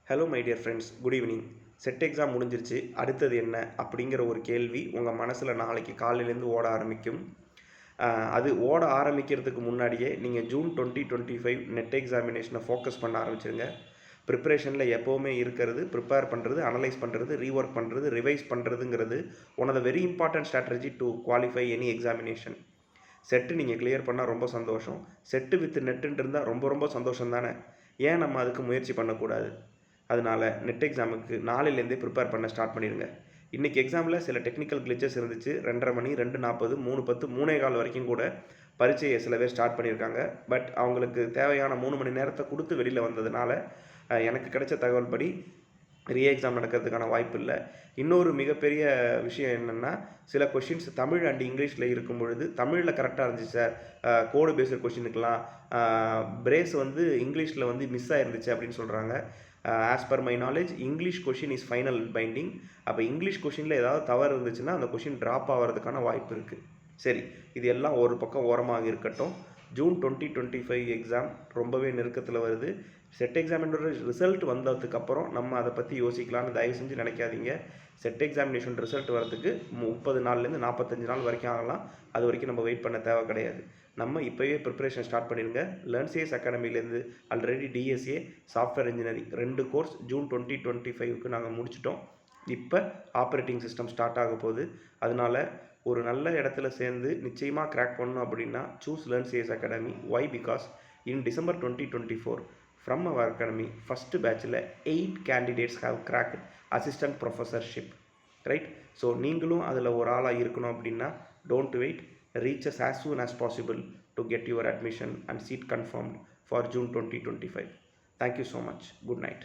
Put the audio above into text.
Hello my dear friends, good evening. Set exam முடிஞ்சிருச்சு, அடுத்தது என்ன அப்படிங்கிற ஒரு கேள்வி உங்கள் மனசில் நாளைக்கு காலையிலேருந்து ஓட ஆரம்பிக்கும். அது ஓட ஆரம்பிக்கிறதுக்கு முன்னாடியே நீங்கள் ஜூன் 2025 நெட் எக்ஸாமினேஷனை ஃபோக்கஸ் பண்ண ஆரம்பிச்சிருங்க. ப்ரிப்ரேஷனில் எப்போவுமே இருக்கிறது, ப்ரிப்பேர் பண்ணுறது, அனலைஸ் பண்ணுறது, ரீஒர்க் பண்ணுறது, ரிவைஸ் பண்ணுறதுங்கிறது one of the very important strategy to qualify any examination. செட்டு நீங்கள் கிளியர் பண்ணால் ரொம்ப சந்தோஷம். செட்டு வித் நெட்டுன்ட்டு இருந்தால் ரொம்ப ரொம்ப சந்தோஷம் தானே. ஏன் நம்ம அதுக்கு முயற்சி பண்ணக்கூடாது? அதனால் நெட் எக்ஸாமுக்கு நாளையிலேருந்தே ப்ரிப்பேர் பண்ண ஸ்டார்ட் பண்ணிடுங்க. இன்றைக்கி எக்ஸாமில் சில டெக்னிக்கல் கிளிச்சஸ் இருந்துச்சு. 2:30 மணி, 2:40, 3:10, 3:15 வரைக்கும் கூட பரீட்சையை சில பேர் ஸ்டார்ட் பண்ணியிருக்காங்க. பட் அவங்களுக்கு தேவையான 3 மணி நேரத்தை கொடுத்து வெளியில் வந்ததுனால எனக்கு கிடைச்ச தகவல் படி எக்ஸாம் நடக்கிறதுக்கான வாய்ப்பு இல்லை. இன்னொரு மிகப்பெரிய விஷயம் என்னென்னா, சில கொஷின்ஸ் தமிழ் அண்ட் இங்கிலீஷில் இருக்கும் பொழுது தமிழில் கரெக்டாக இருந்துச்சு சார், கோடு பேஸ்டு கொஷினுக்கெலாம் பிரேஸ் இங்கிலீஷில் மிஸ் ஆயிருந்துச்சு அப்படின்னு சொல்கிறாங்க. As per my knowledge English question is final binding. அப்போ இங்கிலீஷ் கொஷினில் ஏதாவது தவறு இருந்துச்சுன்னா அந்த கொஷின் ட்ராப் ஆகிறதுக்கான வாய்ப்பு இருக்குது. சரி, இது எல்லாம் ஒரு பக்கம் ஓரமாக இருக்கட்டும். ஜூன் 2025 எக்ஸாம் ரொம்பவே நெருக்கத்தில் வருது. செட் எக்ஸாமினோட ரிசல்ட் வந்ததுக்கப்புறம் நம்ம அதை பற்றி யோசிக்கலான்னு தயவு செஞ்சு நினைக்காதீங்க. செட் எக்ஸாமினேஷன் ரிசல்ட் வரதுக்கு 30 நாள்லேருந்து 45 நாள் வரைக்கும் ஆகலாம். அது வரைக்கும் நம்ம வெயிட் பண்ண தேவை கிடையாது. நம்ம இப்போவே ப்ரிப்பரேஷன் ஸ்டார்ட் பண்ணிடுங்க. லேர்ன்சிஎஸ் அகாடமிலேருந்து already DSA, software engineering 2 course June 2025க்கு நாங்கள் முடிச்சிட்டோம். இப்போ ஆப்ரேட்டிங் சிஸ்டம் ஸ்டார்ட் ஆக போகுது. அதனால் ஒரு நல்ல இடத்துல சேர்ந்து நிச்சயமாக கிராக் பண்ணணும் அப்படின்னா choose learn CS academy. Why? Because in December 2024 from our academy first batchல 8 candidates have cracked assistant professorship, right? So நீங்களும் அதில் ஒரு ஆளாக இருக்கணும் அப்படின்னா don't wait, reach us as soon as possible to get your admission and seat confirmed for June 2025. Thank you so much. Good night.